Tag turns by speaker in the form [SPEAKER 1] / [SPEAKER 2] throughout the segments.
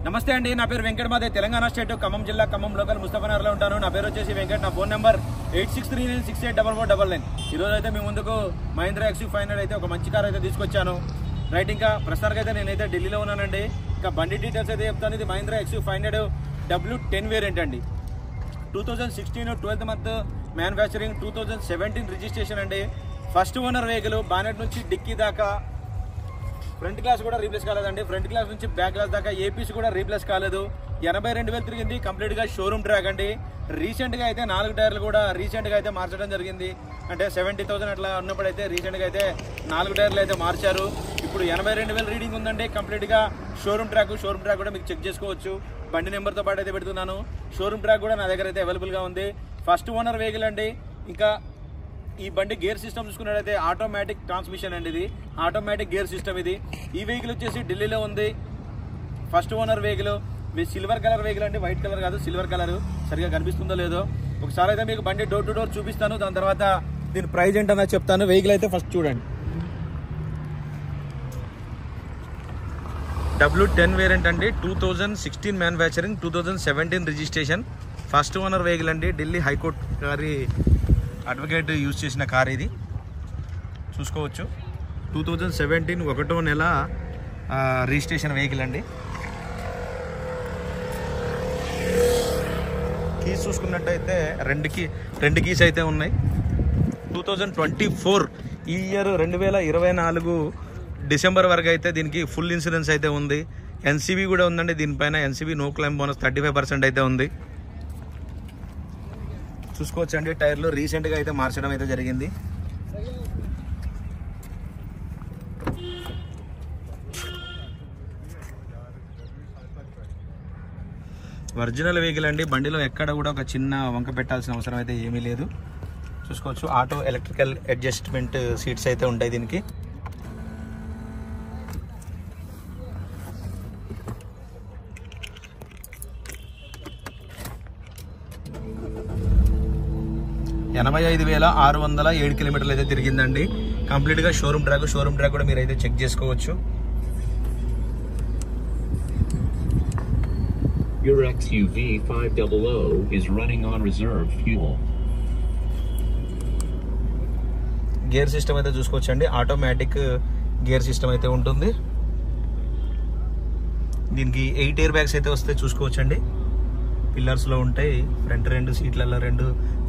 [SPEAKER 1] నమస్తే అండి, నా పేరు వెంకట్. మాదే తెలంగాణ స్టేట్ ఖమ్మం జిల్లా ఖమ్మం లోకల్ ముస్తఫానగర్లో ఉంటాను. నా పేరు వచ్చేసి వెంకట్. నా ఫోన్ నెంబర్ 8639684499. ఈ రోజు అయితే మీ ముందుకు మహీంద్రా XU500 అయితే ఒక మంచి కార్ అయితే తీసుకొచ్చాను. రైట్, ఇంకా ప్రస్తుతానికి అయితే నేనైతే ఢిల్లీలో ఉన్నానండి. ఇంకా బండి డీటెయిల్స్ అయితే చెప్తాను. ఇది మహీంద్రా XU500 W10 వేరియంట్ అండి. 2016 12th మంత్ మ్యానుఫ్యాక్చరింగ్, 2017 రిజిస్ట్రేషన్ అండి. First owner vehicle. బానెట్ నుంచి డిక్కీ దాకా ఫ్రంట్ గ్లాస్ కూడా రీప్లేస్ కాలేదండి. ఫ్రంట్ గ్లాస్ నుంచి బ్యాక్ గ్లాస్ దాకా ఏపీస్ కూడా రీప్లేస్ కాలేదు. 82,000 తిరిగింది. కంప్లీట్ గా షోరూమ్ ట్రాక్ అండి. రీసెంట్ గా అయితే 4 టైర్లు కూడా రీసెంట్ గా అయితే మార్చడం జరిగింది. అంటే 70,000 అట్లా ఉన్నప్పుడు అయితే రీసెంట్ గా అయితే 4 టైర్లు అయితే మార్చారు. ఇప్పుడు 82,000 రీడింగ్ ఉందండి. కంప్లీట్ గా షోరూమ్ ట్రాక్ కూడా మీకు చెక్ చేసుకోవచ్చు. బండి నెంబర్ తో పాటు అయితే పెడుతున్నాను. షోరూమ్ ట్రాక్ కూడా నా దగ్గర అయితే అవైలబుల్ గా ఉంది. ఫస్ట్ ఓనర్ వెహికల్ అండి. ఇంకా ఈ బండి గేర్ సిస్టమ్ చూసుకున్నట్లయితే ఆటోమేటిక్ ట్రాన్స్మిషన్ అండి. ఇది ఆటోమేటిక్ గేర్ సిస్టమ్. ఇది ఈ వెహికల్ వచ్చేసి ఢిల్లీలో ఉంది. First owner vehicle. Silver colour vehicle అండి, వైట్ కలర్ కాదు, సిల్వర్ కలర్. సరిగా కనిపిస్తుందో లేదో ఒకసారి అయితే మీకు బండి డోర్ టు డోర్ చూపిస్తాను. దాని తర్వాత దీని ప్రైస్ ఏంటన్నా చెప్తాను. వెహికల్ అయితే ఫస్ట్ చూడండి. W10 వేరియంట్ అండి. 2016 manufacturing, 2017 registration. First owner vehicle అండి. ఢిల్లీ హైకోర్టు గారి అడ్వకేట్ యూజ్ చేసిన కార్ ఇది, చూసుకోవచ్చు. 2017 1వ నెల రిజిస్ట్రేషన్ వెహికల్ అండి. కీస్ చూసుకున్నట్టయితే రెండు కీస్ అయితే ఉన్నాయి. 2024 ఈ ఇయర్ 2024 డిసెంబర్ వరకు అయితే దీనికి ఫుల్ ఇన్సూరెన్స్ అయితే ఉంది. ఎన్సీబీ కూడా ఉందండి దీనిపైన. ఎన్సీబీ నో క్లైమ్ బోనస్ 35% అయితే ఉంది. చూసుకోవచ్చు అండి. టైర్లు రీసెంట్గా అయితే మార్చడం అయితే జరిగింది. ఒరిజినల్ వెహికల్ అండి. బండిలో ఎక్కడ కూడా ఒక చిన్న వంక పెట్టాల్సిన అవసరం అయితే ఏమీ లేదు. చూసుకోవచ్చు. ఆటో ఎలక్ట్రికల్ అడ్జస్ట్మెంట్ సీట్స్ అయితే ఉంటాయి దీనికి. $85,607 కిలోమీటర్లు అయితే తిరిగిందండి. కంప్లీట్ గా షోరూమ్ ట్రాక్ కూడా మీరు అయితే చెక్ చేసుకోవచ్చు.
[SPEAKER 2] Your XUV500 is running on reserve fuel.
[SPEAKER 1] Gear system అయితే చూసుకోవచ్చు అండి. ఆటోమేటిక్ గేర్ సిస్టమ్ అయితే ఉంటుంది. దీనికి 8 ఎయిర్ బ్యాగ్స్ అయితే వస్తాయి. చూసుకోవచ్చు అండి. పిల్లర్స్ లో ఉంటాయి. ఫ్రంట్ 2 సీట్లలో 2,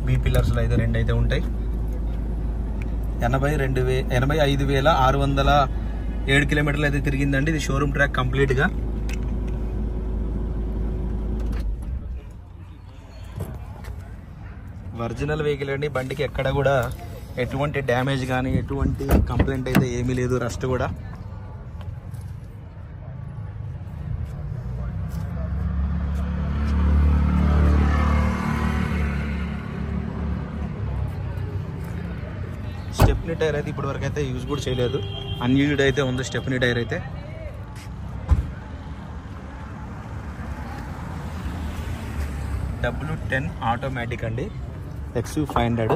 [SPEAKER 1] బి పిల్లర్స్ లో అయితే 2 అయితే ఉంటాయి. 85,607 కిలోమీటర్లు అయితే తిరిగిందండి. ఇది షోరూమ్ ట్రాక్ కంప్లీట్ గా. ఒరిజినల్ వెహికల్ అండి. బండికి ఎక్కడ కూడా ఎటువంటి డ్యామేజ్ కానీ ఎటువంటి కంప్లైంట్ అయితే ఏమీ లేదు. రస్ట్ కూడా. స్టెప్నీ టైర్ అయితే ఇప్పటి వరకు అయితే యూజ్ కూడా చేయలేదు. అన్యూజ్డ్ అయితే ఉంది స్టెప్నీ టైర్ అయితే. W10 ఆటోమేటిక్ అండి. XU500.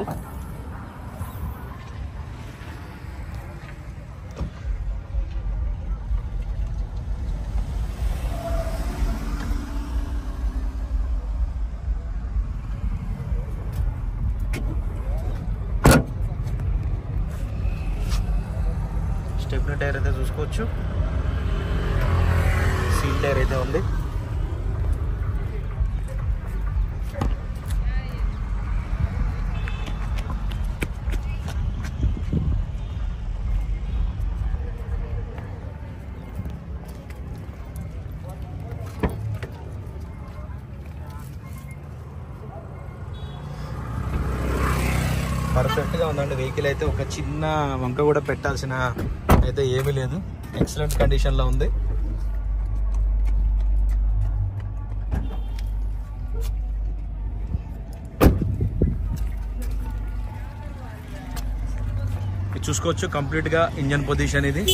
[SPEAKER 1] స్టెప్నీ టైర్ అయితే చూసుకోవచ్చు. సీల్ టైర్ అయితే ఉంది. పర్ఫెక్ట్ గా ఉందండి వెహికల్ అయితే. ఒక చిన్న వంక కూడా పెట్టాల్సిన అయితే ఏమీ లేదు. ఎక్సలెంట్ కండిషన్ లో ఉంది. ఇది చూసుకోవచ్చు. కంప్లీట్ గా ఇంజన్ పొజిషన్ ఇది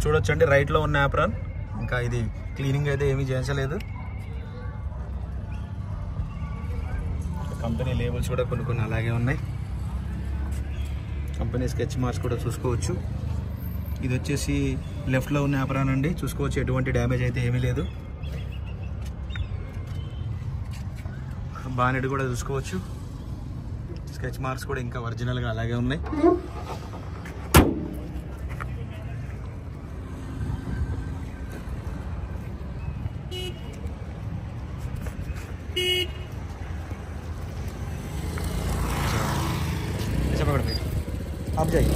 [SPEAKER 1] చూడొచ్చు అండి. రైట్ లో ఉన్న యాప్రాన్. ఇంకా ఇది క్లీనింగ్ అయితే ఏమీ చేయించలేదు. కంపెనీ లేబుల్స్ కూడా కొన్ని అలాగే ఉన్నాయి. కంపెనీ స్కెచ్ మార్క్స్ కూడా చూసుకోవచ్చు. ఇది వచ్చేసి లెఫ్ట్లో ఉన్న యాప్రాన్ అండి, చూసుకోవచ్చు. ఎటువంటి డ్యామేజ్ అయితే ఏమీ లేదు. బానెట్ కూడా చూసుకోవచ్చు. స్కెచ్ మార్క్స్ కూడా ఇంకా ఒరిజినల్గా అలాగే ఉన్నాయి. आप जाइए.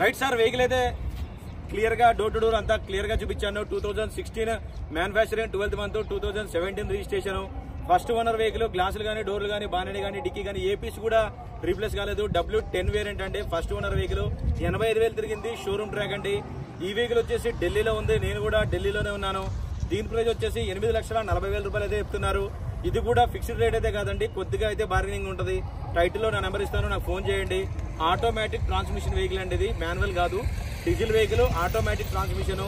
[SPEAKER 1] రైట్ సార్, వెహికల్ అయితే క్లియర్గా డోర్ టు డోర్ అంతా క్లియర్గా చూపించాను. 2016 manufacturing, 12th month, 2017 registration. First owner vehicle. గ్లాసులు కానీ, డోర్లు కానీ, బానెట్ కానీ, డిక్కీ కానీ ఏ పీస్ కూడా రీప్లేస్ కాలేదు. W10 వేరియంట్ అండి. First owner vehicle. 85,000 తిరిగింది. షోరూమ్ ట్రాక్ అండి. ఈ వెహికల్ వచ్చేసి ఢిల్లీలో ఉంది. నేను కూడా ఢిల్లీలోనే ఉన్నాను. దీని ప్రైస్ వచ్చేసి 8,40,000 రూపాయలు అయితే చెప్తున్నారు. ఇది కూడా ఫిక్స్డ్ రేట్ అయితే కాదండి, కొద్దిగా అయితే బార్గెనింగ్ ఉంటుంది. టైటిల్లో నా నెంబర్ ఇస్తాను, నాకు ఫోన్ చేయండి. ఆటోమేటిక్ ట్రాన్స్మిషన్ వెహికల్ అండి, ఇది మాన్యువల్ కాదు, diesel vehicle, automatic transmission.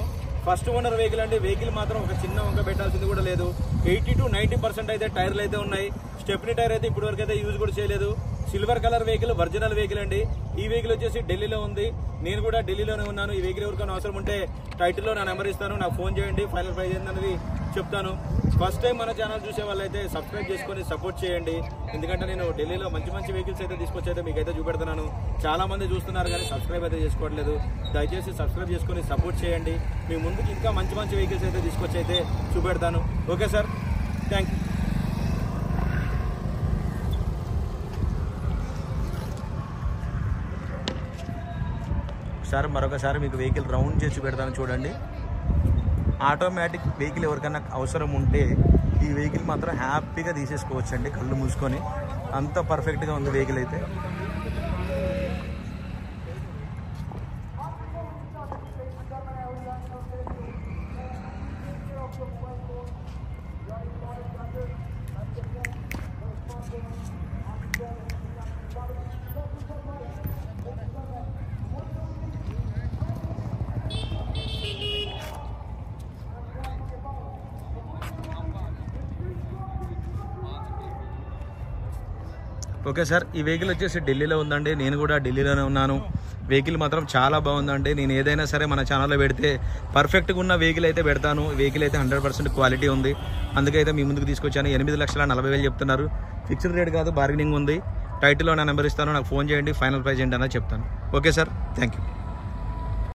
[SPEAKER 1] First owner vehicle అండి. వెహికల్ మాత్రం ఒక చిన్న వంక పెట్టాల్సింది కూడా లేదు. 80 to 90% అయితే టైర్లు అయితే ఉన్నాయి. స్టెప్నీ టైర్ అయితే ఇప్పటి వరకు అయితే యూజ్ కూడా చేయలేదు. Silver colour vehicle, original vehicle అండి. ఈ వెహికల్ వచ్చేసి ఢిల్లీలో ఉంది. నేను కూడా ఢిల్లీలోనే ఉన్నాను. ఈ వెహికల్ ఎవరికైనా అవసరం ఉంటే టైటిల్లో నా నెంబర్ ఇస్తాను, నాకు ఫోన్ చేయండి. ఫైనల్ ప్రైస్ ఏంటనేది చెప్తాను. ఫస్ట్ టైం మన ఛానల్ చూసే వాళ్ళైతే సబ్స్క్రైబ్ చేసుకొని సపోర్ట్ చేయండి. ఎందుకంటే నేను ఢిల్లీలో మంచి మంచి వెహికల్స్ అయితే తీసుకొచ్చి అయితే మీకైతే చూపెడుతున్నాను. చాలా మంది చూస్తున్నారు కానీ సబ్స్క్రైబ్ అయితే చేసుకోవట్లేదు. దయచేసి సబ్స్క్రైబ్ చేసుకొని సపోర్ట్ చేయండి. మీ ముందుకు ఇంకా మంచి మంచి వెహికల్స్ అయితే తీసుకొచ్చి అయితే చూపెడతాను. Okay sir, thank you. Sir మరొకసారి మీకు వెహికల్ రౌండ్ చేసి పెడతాను చూడండి. ఆటోమేటిక్ వెహికల్ ఎవరికైనా అవసరం ఉంటే ఈ వెహికల్ మాత్రం హ్యాపీగా తీసేసుకోవచ్చు అండి, కళ్ళు మూసుకొని. అంత పర్ఫెక్ట్గా ఉంది వెహికల్ అయితే. ఓకే సార్, ఈ వెహికల్ వచ్చేసి ఢిల్లీలో ఉందండి. నేను కూడా ఢిల్లీలోనే ఉన్నాను. వెహికల్ మాత్రం చాలా బాగుందండి. నేను ఏదైనా సరే మన ఛానల్లో పెడితే పర్ఫెక్ట్గా ఉన్న వెహికల్ అయితే పెడతాను. వెహికల్ అయితే 100% క్వాలిటీ ఉంది. అందుకైతే మీ ముందుకు తీసుకొచ్చాను. 8,40,000 చెప్తున్నారు. ఫిక్స్డ్ రేట్ కాదు, బార్గెనింగ్ ఉంది. టైటిల్లో నా నెంబర్ ఇస్తాను, నాకు ఫోన్ చేయండి. ఫైనల్ ప్రైస్ ఏంటన్నా చెప్తాను. Okay sir, thank you.